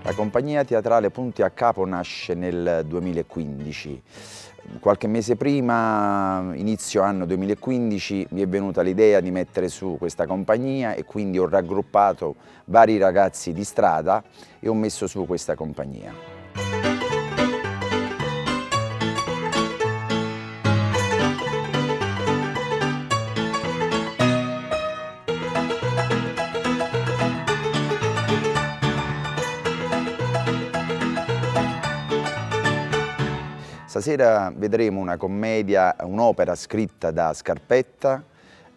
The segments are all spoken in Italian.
La compagnia teatrale Punti a Capo nasce nel 2015. Qualche mese prima, inizio anno 2015, mi è venuta l'idea di mettere su questa compagnia e quindi ho raggruppato vari ragazzi di strada e ho messo su questa compagnia. Stasera vedremo una commedia, un'opera scritta da Scarpetta,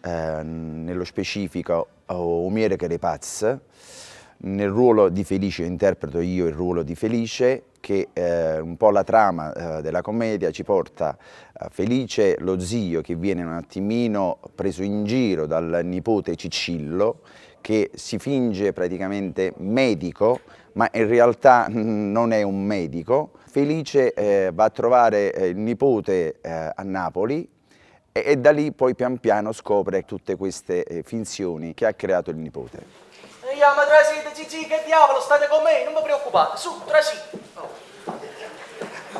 nello specifico Omiere Crepaz. Nel ruolo di Felice interpreto io il ruolo di Felice, che un po' la trama della commedia ci porta a Felice, lo zio che viene un attimino preso in giro dal nipote Cicillo, che si finge praticamente medico, ma in realtà non è un medico. Felice va a trovare il nipote a Napoli e da lì poi pian piano scopre tutte queste finzioni che ha creato il nipote. Andiamo, trasite, Gigi, che diavolo, state con me, non vi preoccupate, su, trasite.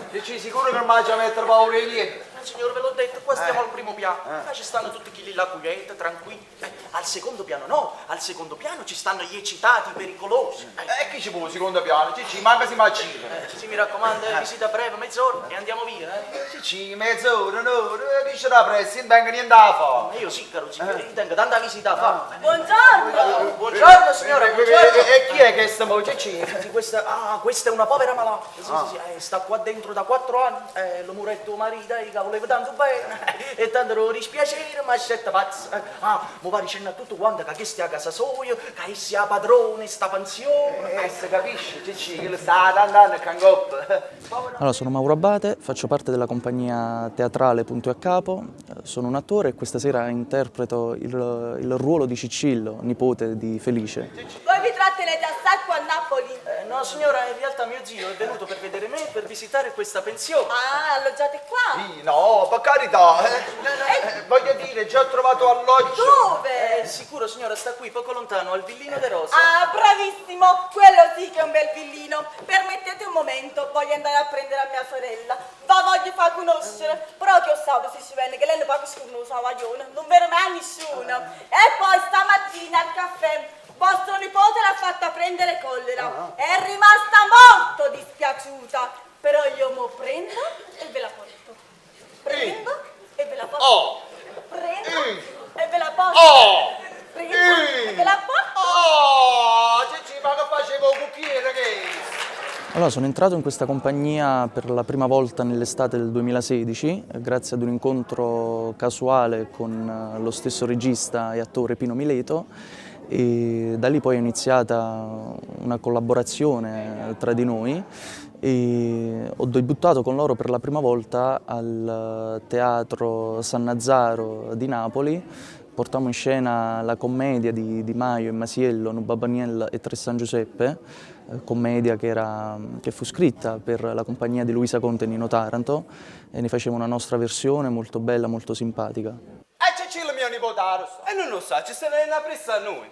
Gigi, sicuro che non mi faccia mettere paura di niente? Signore, ve l'ho detto, qua stiamo al primo piano, qua ci stanno tutti quelli là quieti, tranquilli. Al secondo piano no, al secondo piano ci stanno gli eccitati, pericolosi. E chi ci può, secondo piano? Gigi, manca si macina. Gigi, mi raccomando, visita breve, mezz'ora e andiamo via, Gigi, mezz'ora, un'ora, chi ce l'ha presso? Non tengo niente da fare. Io sì, caro Gigi, io tengo tanta visita da fare. Buongiorno! Buongiorno, signora, buongiorno. E chi è che sta mo, Gigi? Questa è una povera malata, sì, sta qua dentro da 4 anni, lo muretto marito, che voleva tanto bene, e tanto lo dispiacere, ma scetta pazza. Mi va dicendo a tutto quanto che stia a casa sua, che sia padrone, sta pensione. Si capisce, Gigi, che lo sta andando a Cangop. Allora, sono Mauro Abate, faccio parte della compagnia teatrale Punti a Capo, sono un attore e questa sera interpreto il ruolo di Cicillo, nipote di Felice. Voi vi trattenete a sacco a Napoli? No signora, in realtà mio zio è venuto per vedere me, per visitare questa pensione. Ah, alloggiate qua? Sì, no, per carità, voglio dire, già ho trovato alloggio. Dove? Sicuro signora, sta qui poco lontano, al Villino de Rosa. Ah, bravissimo, quello sì che è un bel villino. Permettete un momento, voglio andare a prendere a mia sorella. Va voglio far conoscere, però che ho saputo si venne che lei non proprio scornosa, vaglione, non vede mai nessuno. E poi stamattina al caffè vostro nipote l'ha fatta prendere collera. È rimasta molto dispiaciuta, però io mo prendo e ve la porto. Prendo e ve la porto. Prendo e ve la porto. Prendo e ve la porto. Gigi, ma che facevo un cucchiere che? Allora, sono entrato in questa compagnia per la prima volta nell'estate del 2016, grazie ad un incontro casuale con lo stesso regista e attore Pino Mileto, e da lì poi è iniziata una collaborazione tra di noi e ho debuttato con loro per la prima volta al Teatro San Nazzaro di Napoli. Portammo in scena la commedia di Maio e Masiello, Nubabaniel e Tre San Giuseppe, commedia che fu scritta per la compagnia di Luisa Conte e Nino Taranto, e ne faceva una nostra versione molto bella, molto simpatica. Cicillo mio nipote, E non lo sa, ci stiamo venendo pressa a noi.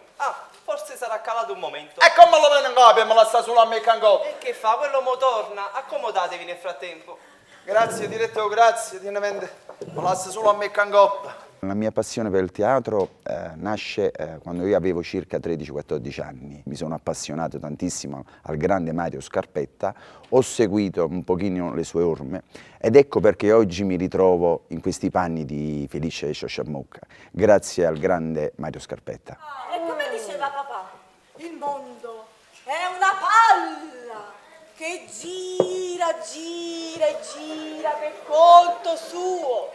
Forse sarà calato un momento. e come lo viene in capo e me la sta solo a me Cangop? E che fa? Quello mo torna, accomodatevi nel frattempo. Grazie direttore, grazie, me la sta solo a me Cangop. La mia passione per il teatro nasce quando io avevo circa 13-14 anni. Mi sono appassionato tantissimo al grande Mario Scarpetta, ho seguito un pochino le sue orme ed ecco perché oggi mi ritrovo in questi panni di Felice Sciosciamocca, grazie al grande Mario Scarpetta. E come diceva papà, il mondo è una palla che gira, gira e gira per conto suo.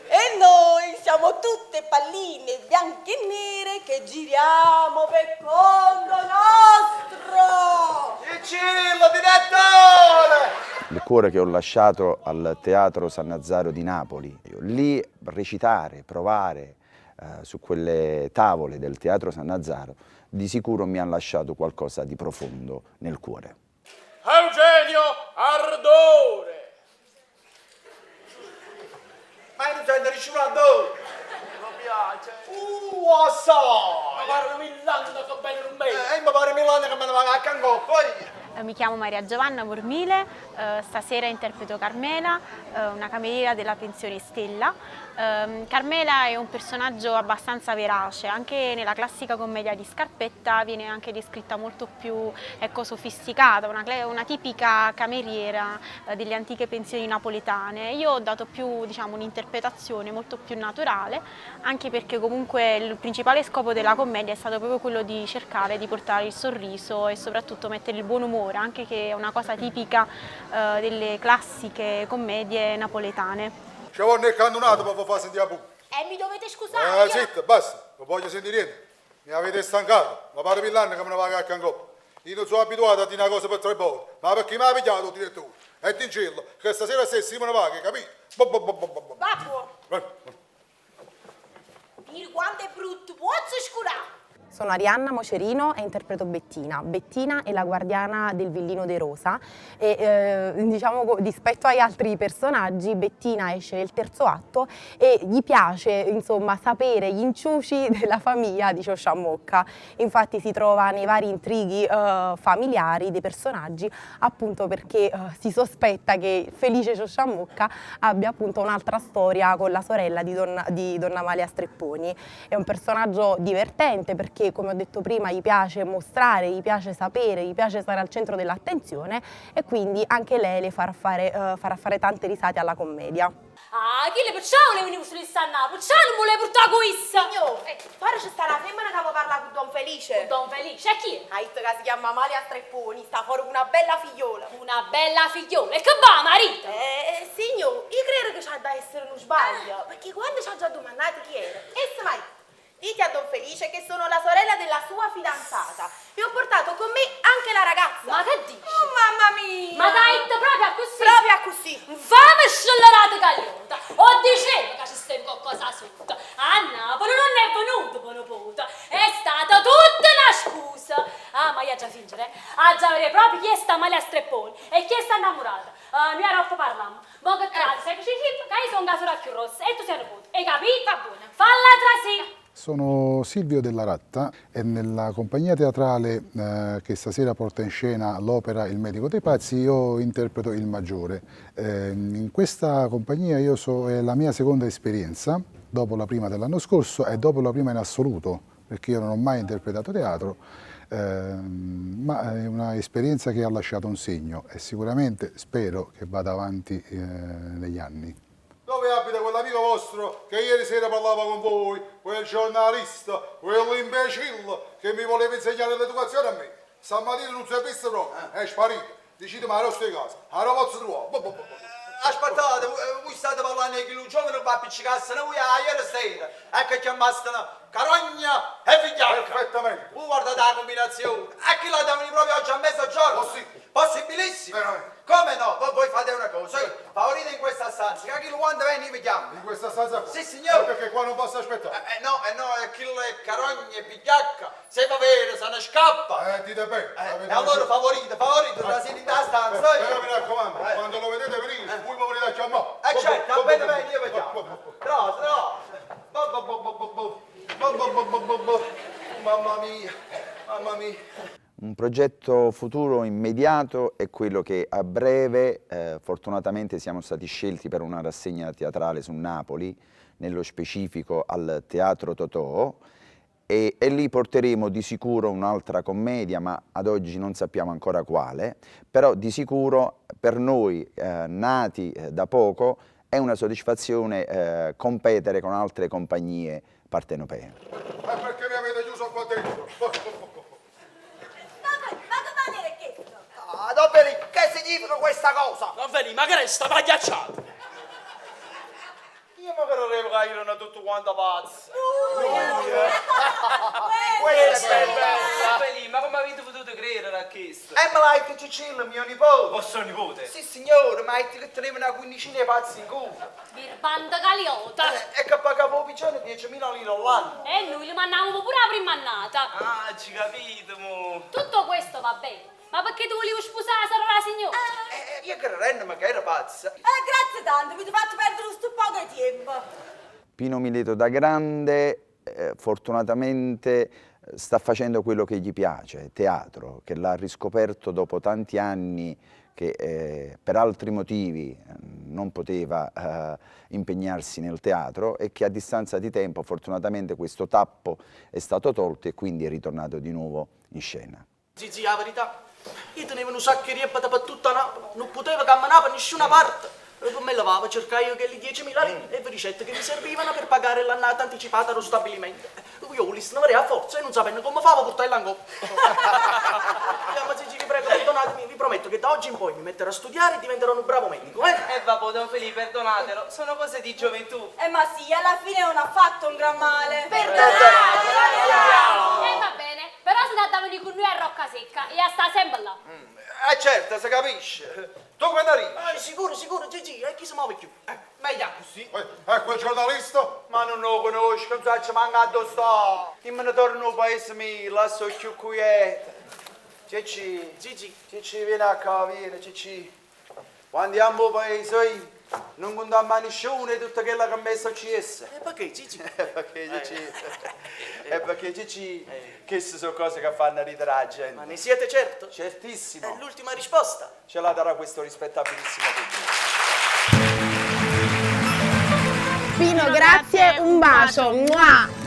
E noi siamo tutte palline bianche e nere che giriamo per conto nostro. Cicillo, direttore! Il cuore che ho lasciato al Teatro San Nazzaro di Napoli. Lì recitare, provare su quelle tavole del Teatro San Nazzaro, di sicuro mi ha lasciato qualcosa di profondo nel cuore. Eugenio Ardore! Ma io non sento nessun ardore! Mi piace! Assai! Ma guarda Milano che bello un bello! Mi pare Milano che me ne va a Cangò, poi... Mi chiamo Maria Giovanna Vormile, stasera interpreto Carmela, una cameriera della pensione Stella. Carmela è un personaggio abbastanza verace, anche nella classica commedia di Scarpetta viene anche descritta molto più sofisticata, una tipica cameriera delle antiche pensioni napoletane. Io ho dato più, diciamo, un'interpretazione molto più naturale, anche perché comunque il principale scopo della commedia è stato proprio quello di cercare di portare il sorriso e soprattutto mettere il buon umore, anche che è una cosa tipica delle classiche commedie napoletane. Ci vuole il candonato per far sentire pure. Mi dovete scusare. Zitta, basta, non voglio sentire niente. Mi avete stancato, ma pare Milano che me ne va a Cangò. Io non sono abituato a dire una cosa per 3 volte, ma perché mi ha pigliato il direttore? E ti incello, che stasera stessi me ne va, capito? Vacuo. Dire quanto è brutto, può scurare. Sono Arianna Mocerino e interpreto Bettina. Bettina è la guardiana del Villino de Rosa e diciamo rispetto agli altri personaggi Bettina esce nel terzo atto e gli piace insomma sapere gli inciuci della famiglia di Ciosciamocca. Infatti si trova nei vari intrighi familiari dei personaggi appunto perché si sospetta che Felice Ciosciamocca abbia appunto un'altra storia con la sorella di Donna Amalia Strepponi. È un personaggio divertente perché come ho detto prima gli piace mostrare, gli piace sapere, gli piace stare al centro dell'attenzione e quindi anche lei le farà fare tante risate alla commedia. Ah, chi le perciò le venivo su stanna? Perciò non vuole portare questa? Signor, fare c'è sta una femmina che può parlare con Don Felice. Don Felice, e chi è? Ha detto che si chiama Amalia Strepponi, sta fuori con una bella figliola. Una bella figliola, e che va, marito? Signor, io credo che c'ha da essere uno sbaglio, perché quando ci ha già domandato chi era, mai dite a Don Felice che sono la sorella della sua fidanzata e ho portato con me anche la ragazza. Ma che dici? Oh mamma mia! Ma dai, proprio a così? Proprio a così. Fammi scellerate cagliota! O dicevo che ci stai qualcosa sotto. A Napoli non è venuto, Bonopoto. È stata tutta una scusa. Ah, ma io già fingere, a già vedere proprio chi è sta Amalia Strepponi e chi è sta innamorata. Noi a Roppo parliamo. Ma che tra sei che io sono un casura più rossa e tu sei nipote. Hai capito? Va buona. Falla tra sì. Sono Silvio Della Ratta e nella compagnia teatrale che stasera porta in scena l'opera Il medico dei pazzi io interpreto il maggiore. In questa compagnia è la mia seconda esperienza, dopo la prima dell'anno scorso e dopo la prima in assoluto, perché io non ho mai interpretato teatro, ma è un'esperienza che ha lasciato un segno e sicuramente spero che vada avanti negli anni. Dove abita quell'amico vostro che ieri sera parlava con voi, quel giornalista, quell'imbecille che mi voleva insegnare l'educazione a me? Stamattina non si è visto proprio, è sparito. Dicite ma rosto di casa, non lo posso trovare. Aspettate, voi state parlando di un giovane che va a appiccicarsi noi ieri sera. Ecco che ammassano carogna e figliacca. Perfettamente. Guardate la combinazione. E chi la dammi proprio oggi a mezzogiorno? Possibilissimo. Come no? Voi fate una cosa, favorite in questa stanza, che chi quando viene vi chiamo. In questa stanza qua? Sì, signore. Perché qua non posso aspettare. No, è chi le carogne e figliacca. Se va bene, se ne scappa. Dite bene. E allora favorite, la siete in da stanza. Però mi raccomando, quando lo vedete venire, voi mi volete a chiamare. Certo, va bene, io vi chiamo. Mamma mia. Un progetto futuro immediato è quello che a breve, fortunatamente siamo stati scelti per una rassegna teatrale su Napoli, nello specifico al Teatro Totò, e lì porteremo di sicuro un'altra commedia, ma ad oggi non sappiamo ancora quale, però di sicuro per noi nati da poco è una soddisfazione competere con altre compagnie partenopee. Ma perché mi avete chiuso qua dentro? Don Feli, che significa questa cosa? Don Feli, ma che resta pagliacciato? Io mi credevo che erano tutti quanti pazzi. Questa è bella. Ma come avete potuto credere a questo? E me l'ha detto Cicillo, mio nipote. Vostro nipote? Sì, signore, mi ha detto che teneva una quindicina di pazzi in culo. Birbanda Galiota. E che pagava il piccione 10.000 lire all'anno. E noi li mandavamo pure la prima annata. Ah, ci capite, mo. Tutto questo va bene. Ma perché tu volevi sposare la sorella signora? Io che rendo, ma che era pazza. Grazie tanto, mi avete fatto perdere questo poco di tempo. Pino Mileto da grande, fortunatamente sta facendo quello che gli piace, teatro, che l'ha riscoperto dopo tanti anni che per altri motivi non poteva impegnarsi nel teatro e che a distanza di tempo fortunatamente questo tappo è stato tolto e quindi è ritornato di nuovo in scena. Zizi, la verità, io tenevo un sacco di riempita per tutta Napoli, non potevo camminare per nessuna parte. E poi me lavavo, cercai io quelle 10.000 lire e ricette che mi servivano per pagare l'annata anticipata allo stabilimento. Io li snavare a forza e non sapendo come favo a portarla in coppa. Ma Zizi, vi prego, perdonatemi, vi prometto che da oggi in poi mi metterò a studiare e diventerò un bravo medico, vabbè, Don Felipe, perdonatelo, sono cose di gioventù. Ma sì, alla fine non ha fatto un gran male. Perdonate! Va bene, però se ne andavano con noi a Rocca Secca e a sta sempre là. Certo, si capisce. Tu quando arrivi? Sicuro, Gigi, e chi si muove più? Meglio così. Quel giornalista? Ma non lo conosco, non so manca dove sta. Io me ne torno al paese mio, là so più quieta. Gigi, vieni a qua, vieni, Gigi. Quando andiamo al paese, non contiamo a nessuno e tutto quello che ha messo a CS. E perché, Gigi? Perché Gigi, queste sono cose che fanno ridere la gente. Ma ne siete certo? Certissimo. È l'ultima risposta. Ce la darà questo rispettabilissimo pubblico. Pino, grazie, un bacio. Mua.